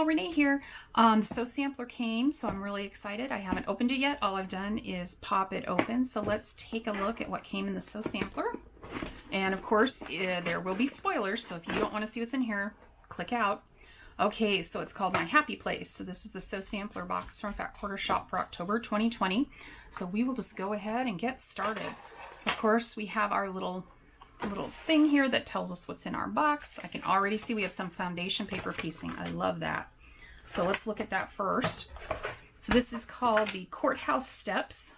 Renee here. Sew sampler came, so I'm really excited. I haven't opened it yet. All I've done is pop it open. So let's take a look at what came in the sew sampler. And of course, there will be spoilers. So if you don't want to see what's in here, click out. Okay, so it's called My Happy Place. So this is the sew sampler box from Fat Quarter Shop for October 2020. So we will just go ahead and get started. Of course, we have our little thing here that tells us what's in our box. I can already see we have some foundation paper piecing. I love that. So let's look at that first. So this is called the Courthouse Steps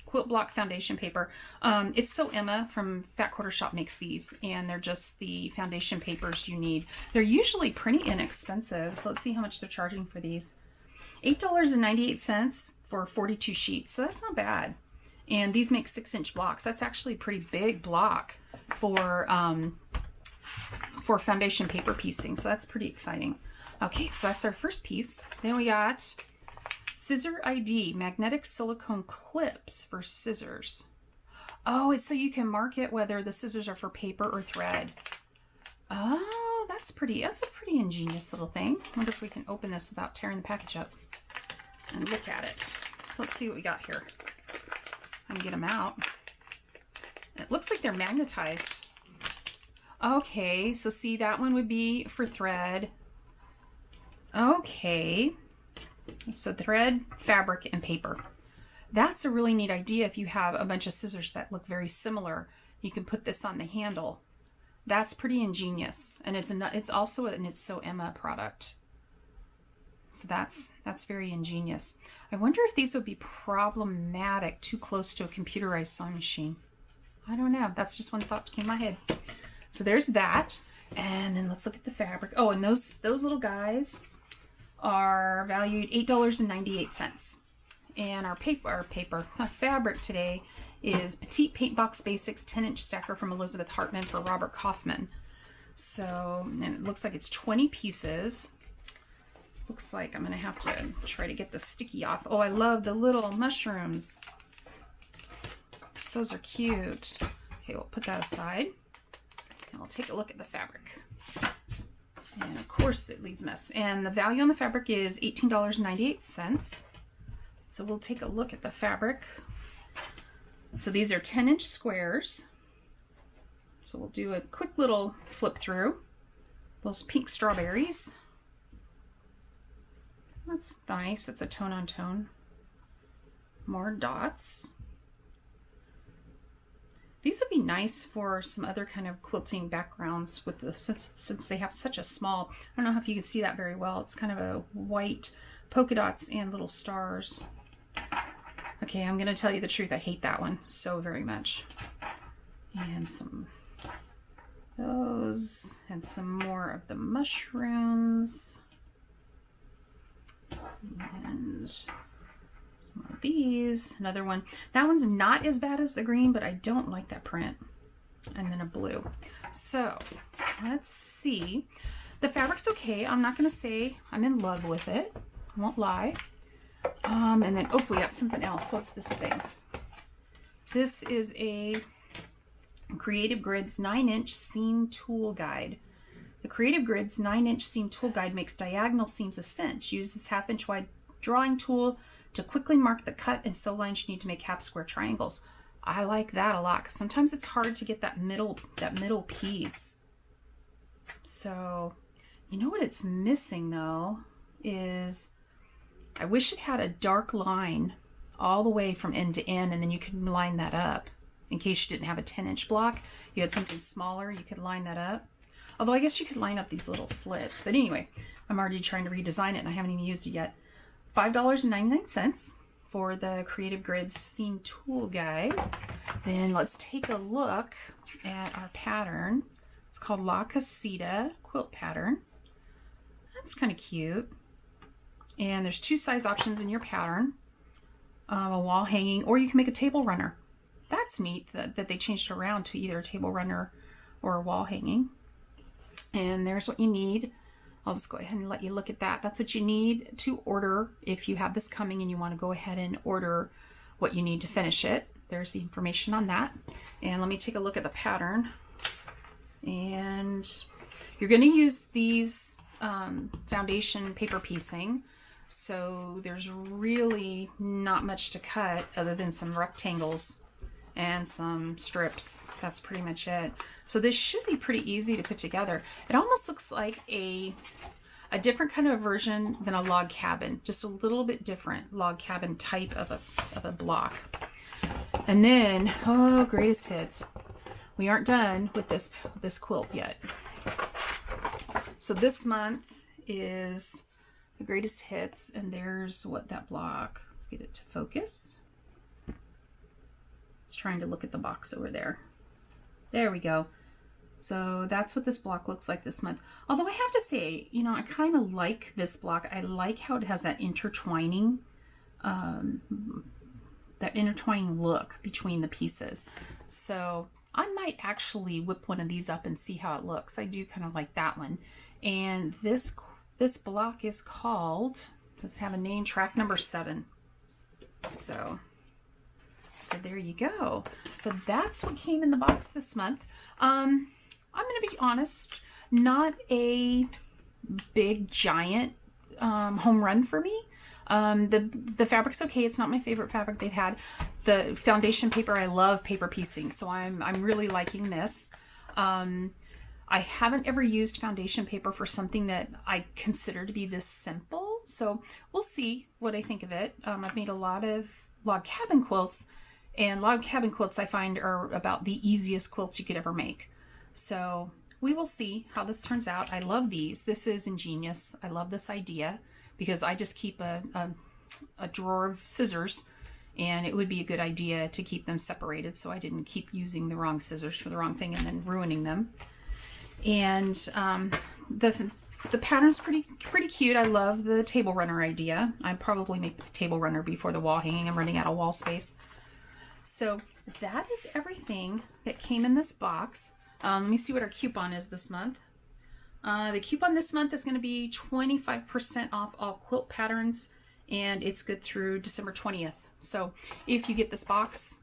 Quilt Block Foundation Paper. It's So Emma from Fat Quarter Shop makes these, and they're just the foundation papers you need. They're usually pretty inexpensive, so let's see how much they're charging for these. $8.98 for 42 sheets, so that's not bad. And these make 6-inch blocks. That's actually a pretty big block for foundation paper piecing, so that's pretty exciting. Okay, so that's our first piece. Then we got Scissor ID magnetic silicone clips for scissors. Oh, it's so you can mark it whether the scissors are for paper or thread. Oh, that's a pretty ingenious little thing. I wonder if we can open this without tearing the package up and look at it. So let's see what we got here. I can get them out. It looks like they're magnetized. Okay, so see, that one would be for thread. Okay, so thread, fabric, and paper. That's a really neat idea. If you have a bunch of scissors that look very similar, you can put this on the handle. That's pretty ingenious, and it's also an It's So Emma product. So that's very ingenious. I wonder if these would be problematic too close to a computerized sewing machine. I don't know. That's just one thought that came to my head. So there's that. And then let's look at the fabric. Oh, and those little guys are valued $8.98. And our fabric today is Petite Paint Box Basics 10-inch stacker from Elizabeth Hartman for Robert Kaufman. So, and it looks like it's 20 pieces. Looks like I'm going to have to try to get the sticky off. Oh, I love the little mushrooms. Those are cute. Okay, we'll put that aside. And we'll take a look at the fabric. And of course it leaves mess. And the value on the fabric is $18.98. So we'll take a look at the fabric. So these are 10-inch squares. So we'll do a quick little flip through. Those pink strawberries. That's nice. It's a tone on tone. More dots. These would be nice for some other kind of quilting backgrounds with the since they have such a small, I don't know if you can see that very well. It's kind of a white polka dots and little stars. Okay, I'm going to tell you the truth. I hate that one so very much. And some those and some more of the mushrooms. And some of these. Another one. That one's not as bad as the green, but I don't like that print. And then a blue. So let's see. The fabric's okay. I'm not going to say I'm in love with it. I won't lie. And then, oh, we got something else. What's this thing? This is a Creative Grids 9-inch seam tool guide. The Creative Grids 9-inch seam tool guide makes diagonal seams a cinch. Use this 1/2-inch wide drawing tool to quickly mark the cut and sew lines you need to make half square triangles. I like that a lot because sometimes it's hard to get that middle piece. So, you know what it's missing though is I wish it had a dark line all the way from end to end, and then you could line that up in case you didn't have a 10-inch block. You had something smaller, you could line that up. Although I guess you could line up these little slits. But anyway, I'm already trying to redesign it and I haven't even used it yet. $5.99 for the Creative Grids Seam Tool Guide. Then let's take a look at our pattern. It's called La Casita Quilt Pattern. That's kind of cute. And there's 2 size options in your pattern. A wall hanging, or you can make a table runner. That's neat that they changed it around to either a table runner or a wall hanging. And there's what you need. I'll just go ahead and let you look at that. That's what you need to order if you have this coming and you want to go ahead and order what you need to finish it. There's the information on that. And let me take a look at the pattern. And you're going to use these foundation paper piecing, so there's really not much to cut other than some rectangles and some strips. That's pretty much it. So this should be pretty easy to put together. It almost looks like a different kind of version than a log cabin, just a little bit different log cabin type of a block. And then, oh, greatest hits. We aren't done with this quilt yet. So this month is the greatest hits, and there's what that block. Let's get it to focus. It's trying to look at the box over there. There we go. So that's what this block looks like this month. Although I have to say, you know, I kind of like this block. I like how it has that intertwining look between the pieces. So I might actually whip one of these up and see how it looks. I do kind of like that one. And this block is called, does it have a name? Track number 7. So there you go. So that's what came in the box this month. I'm going to be honest, not a big giant home run for me. The fabric's okay. It's not my favorite fabric they've had. The foundation paper, I love paper piecing, so I'm really liking this. I haven't ever used foundation paper for something that I consider to be this simple, so we'll see what I think of it. I've made a lot of log cabin quilts, and log cabin quilts I find are about the easiest quilts you could ever make. So we will see how this turns out. I love these. This is ingenious. I love this idea because I just keep a drawer of scissors, and it would be a good idea to keep them separated so I didn't keep using the wrong scissors for the wrong thing and then ruining them. And the pattern's pretty cute. I love the table runner idea. I'd probably make the table runner before the wall hanging. I'm running out of wall space. So that is everything that came in this box. Let me see what our coupon is this month. The coupon this month is going to be 25% off all quilt patterns, and it's good through December 20th. So if you get this box,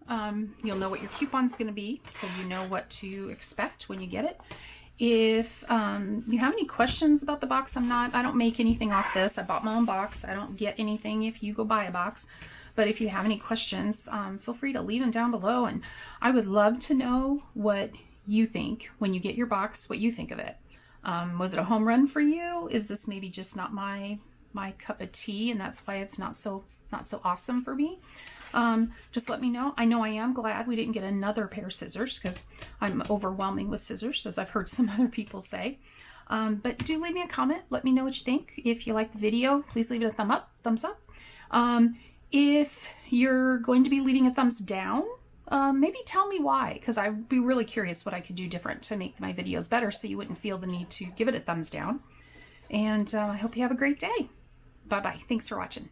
you'll know what your coupon's going to be, so you know what to expect when you get it. If you have any questions about the box, I don't make anything off this. I bought my own box. I don't get anything if you go buy a box. But if you have any questions, feel free to leave them down below, and I would love to know what you think when you get your box, what you think of it. Was it a home run for you? Is this maybe just not my cup of tea, and that's why it's not so awesome for me? Just let me know. I know I am glad we didn't get another pair of scissors because I'm overwhelming with scissors, as I've heard some other people say. But do leave me a comment. Let me know what you think. If you like the video, please leave it a thumbs up. If you're going to be leaving a thumbs down, maybe tell me why, because I'd be really curious what I could do different to make my videos better so you wouldn't feel the need to give it a thumbs down. And I hope you have a great day. Bye-bye. Thanks for watching.